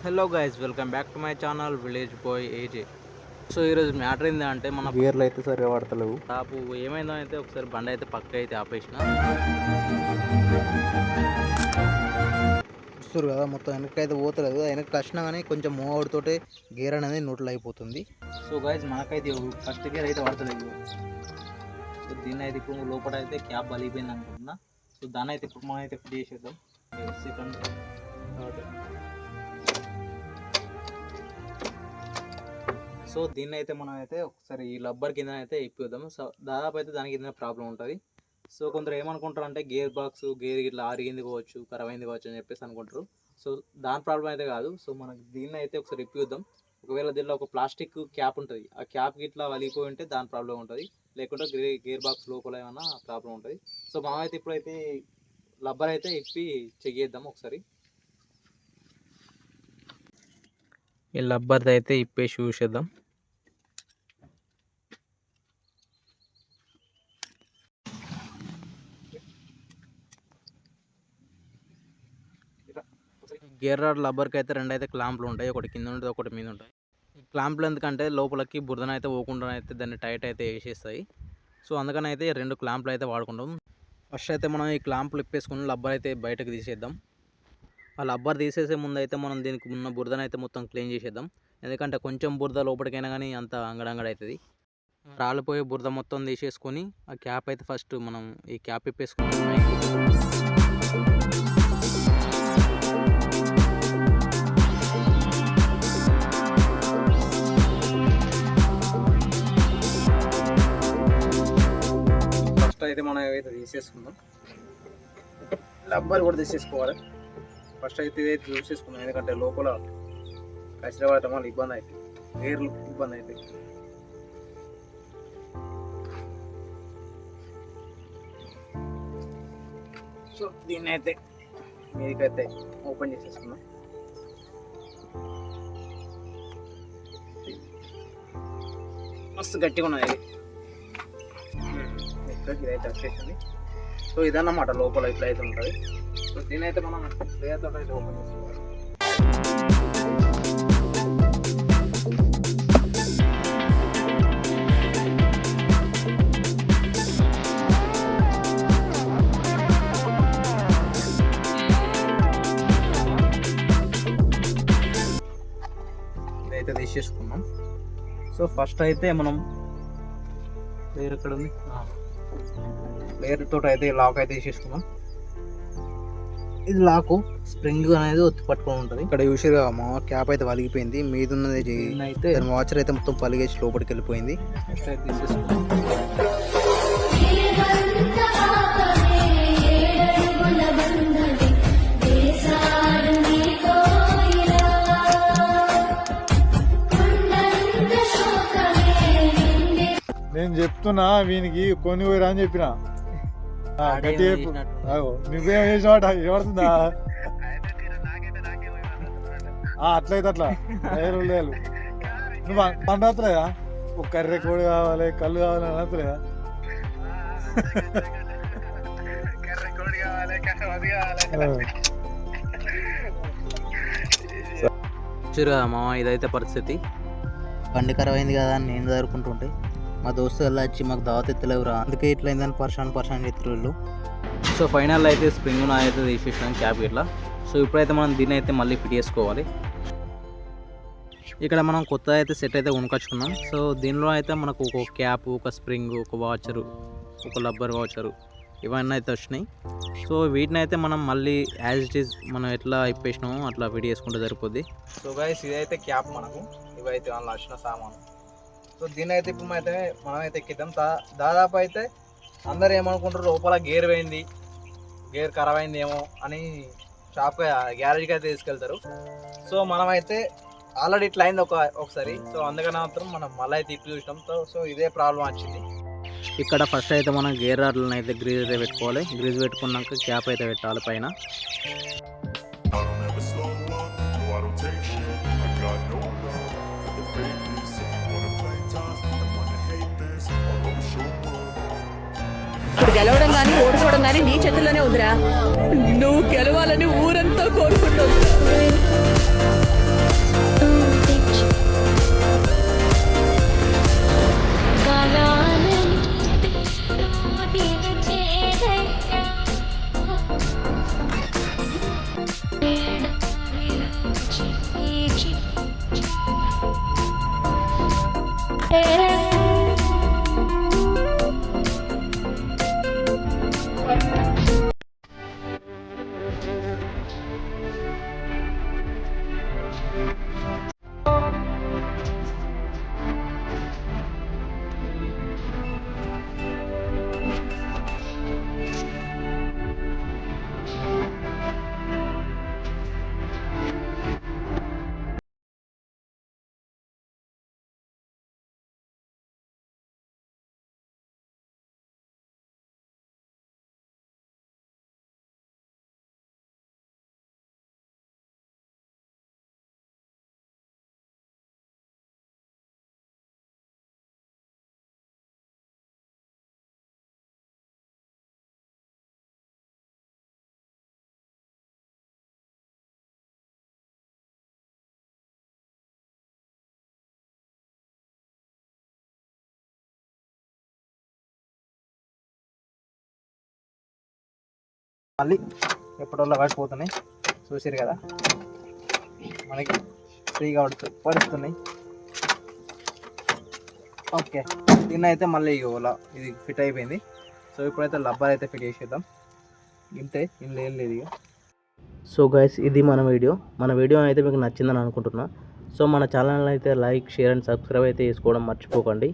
Hello guys, welcome back to my channel village boy AJ. So ఈరోజు matter ఏంటంటే మన గేర్లు అయితే సరిగా పడతలేవు. టాపు ఏమైందో అయితే ఒకసారి బండి అయితే పక్క అయితే ఆపేసిన చూస్తారు కదా, మొత్తం వెనకైతే పోతలేదు. వెనక్కి వచ్చినా కానీ కొంచెం మూవ్ అవుతోటే గేర్ అనేది నోట్లో అయిపోతుంది. సో గైస్ మనకైతే ఫస్ట్ గేర్ అయితే పడతలేదు. సో దీన్ని అయితే ఇప్పుడు లోపల అయితే క్యాప్ బలిపోయింది అనుకుంటున్నా. సో దాన్ని అయితే ఇప్పుడు మనం అయితే ఫిట్ చేసేద్దాం. Second third. సో దీన్ని అయితే మనం అయితే ఒకసారి ఈ రబ్బర్ కింద అయితే ఇప్పిద్దాం. సో దాదాపు అయితే దానికి ఏదైనా ప్రాబ్లం ఉంటుంది. సో కొందరు ఏమనుకుంటారు అంటే గేర్ బాక్స్ గేర్ ఇట్లా ఆరిగింది కావచ్చు, ఖరాబైంది కావచ్చు అని చెప్పేసి అనుకుంటారు. సో దాని ప్రాబ్లం అయితే కాదు. సో మనకి దీన్ని అయితే ఒకసారి ఇప్పిద్దాం. ఒకవేళ దీనిలో ఒక ప్లాస్టిక్ క్యాప్ ఉంటుంది, ఆ క్యాప్కి ఇట్లా వలిగిపోయి ఉంటే దాని ప్రాబ్లం ఉంటుంది, లేకుంటే గేర్ బాక్స్ లోపల ఏమైనా ప్రాబ్లం ఉంటుంది. సో మనం అయితే ఇప్పుడైతే రబ్బర్ అయితే ఇప్పి చెక్ చేద్దాం ఒకసారి. ఈ రబ్బర్ది అయితే ఇప్పేసి చూసేద్దాం. గేర్ రాడ్ రబ్బర్కి అయితే రెండు అయితే క్లాంప్లు ఉంటాయి, ఒకటి కింద ఉంటుంది, ఒకటి మీద ఉంటాయి. ఈ క్లాంప్లు ఎందుకంటే లోపలికి బురదన అయితే పోకుండా అయితే దాన్ని టైట్ అయితే వేసేస్తాయి. సో అందుకని అయితే రెండు క్లాంప్లు అయితే వాడుకుంటాం. ఫస్ట్ అయితే మనం ఈ క్లాంప్లు ఇప్పేసుకుని రబ్బర్ అయితే బయటకు తీసేద్దాం. ఆ రబ్బర్ తీసేసే ముందు అయితే మనం దీనికి ఉన్న బురదన అయితే మొత్తం క్లీన్ చేసేద్దాం. ఎందుకంటే కొంచెం బురద లోపలికైనా కానీ అంత అంగడంగడ అవుతుంది. రాలిపోయే బురద మొత్తం తీసేసుకొని ఆ క్యాప్ అయితే ఫస్ట్ మనం ఈ క్యాప్ ఇప్పేసుకుంటాం. అయితే మనం ఏవైతే తీసేసుకుందాం, రబ్బర్ కూడా తీసేసుకోవాలి. ఫస్ట్ అయితే ఇదైతే చూసేసుకుందాం, ఎందుకంటే లోపల కసిర పడటం వల్ల ఇబ్బంది అవుతుంది, గేర్లు ఇబ్బంది అవుతాయి. సో దీన్ని అయితే మీదకైతే ఓపెన్ చేసేసుకుందాం. మస్తు గట్టిగా ఉన్నది, ఇదైతే వచ్చేసింది. సో ఇదన్నమాట లోపల ఇట్లా అయితే ఉంటుంది. సో దీని అయితే మనం ప్లేయర్తో అయితే ఓపెన్ చేసుకోవాలి. ఇదైతే తీసేసుకున్నాం. సో ఫస్ట్ అయితే మనం ప్లేయర్ ఎక్కడ ఉంది, ప్లేయర్ తోటి అయితే లాక్ అయితే తీసేసుకున్నాం. ఇది లాకు స్ప్రింగ్ అనేది ఒత్తి పట్టుకొని ఉంటుంది. ఇక్కడ చూసిగా మా క్యాప్ అయితే వలిగిపోయింది, మీద ఉన్నది అయితే వాచర్ అయితే మొత్తం పలిగేసి లోపలికి వెళ్ళిపోయింది. నెక్స్ట్ అయితే తీసేసుకున్నాం. నేను చెప్తున్నా వీనికి కొన్ని పోయిరా అని చెప్పిన, గట్టి నువ్వేం చేసినవాట ఏమడుతుందా? అట్లయితే అట్లా లేదు లేదు, నువ్వు అనట్లేదా? ఒక కర్రె కోడి కావాలి, కళ్ళు కావాలి అని అనట్లేదా? చూరుగా మామ, ఇదైతే పరిస్థితి. బండి ఖరాబ్ అయింది కదా అని నేను జరుపుకుంటుంటే మా దోస్తు వెళ్ళి వచ్చి మాకు దావత్ ఎత్తలేవురా, అందుకే ఇట్లా అయిందని పర్షాన్ చేస్తారు వీళ్ళు. సో ఫైనల్ అయితే స్ప్రింగ్ అయితే తీసేసాం క్యాప్ ఇట్లా. సో ఇప్పుడైతే మనం దీన్ని అయితే మళ్ళీ ఫిట్ చేసుకోవాలి. ఇక్కడ మనం కొత్త అయితే సెట్ అయితే కొనుకొచ్చుకున్నాం. సో దీనిలో అయితే మనకు ఒక క్యాప్, ఒక స్ప్రింగ్, ఒక వాచరు, ఒక రబ్బర్ వాచరు, ఇవన్నీ అయితే వచ్చినాయి. సో వీటిని అయితే మనం మళ్ళీ యాజ్ ఇట్ ఈజ్ మనం ఎట్లా ఇప్పేసినామో అట్లా ఫిట్ చేసుకుంటే సరిపోద్ది. సో గైస్ ఇదైతే క్యాప్, మనకు ఇవైతే అందులో వచ్చిన సామాను. సో దీన్ని అయితే ఇప్పుడు మనమైతే ఎక్కిద్దాం. దాదాపు అయితే అందరు ఏమనుకుంటారు, లోపల గేర్ పోయింది, గేర్ ఖరాబ్ అయింది ఏమో అని షాప్కి గ్యారేజ్కి అయితే తీసుకెళ్తారు. సో మనమైతే ఆల్రెడీ ఇట్లా అయింది ఒకసారి. సో అందుకని మాత్రం మనం మళ్ళీ అయితే ఇప్పి చూసినాం. సో ఇదే ప్రాబ్లం వచ్చింది. ఇక్కడ ఫస్ట్ అయితే మనం గేర్ రాడ్లను అయితే గ్రీజ్ అయితే పెట్టుకోవాలి. గ్రీజ్ పెట్టుకున్నాక క్యాప్ అయితే పెట్టాలి పైన. ఇప్పుడు గెలవడం కానీ ఓడిపోవడం కానీ నీ చేతుల్లోనే ఉందిరా. నువ్వు గెలవాలని ఊరంతా కోరుకుంటుంది. మళ్ళీ ఎప్పటివల్ల పడిపోతున్నాయి చూసారు కదా, మనకి ఫ్రీగా పడుతున్నాయి. ఓకే, దీన్ని అయితే మళ్ళీ ఇది ఫిట్ అయిపోయింది. సో ఇప్పుడైతే లబ్బర్ అయితే ఫిట్ చేసేద్దాం. ఇంతే, ఇందులో ఏం లేదు ఇక. సో గైస్, ఇది మన వీడియో అయితే మీకు నచ్చిందని అనుకుంటున్నా. సో మన ఛానల్ అయితే లైక్, షేర్ అండ్ సబ్స్క్రైబ్ అయితే చేసుకోవడం మర్చిపోకండి.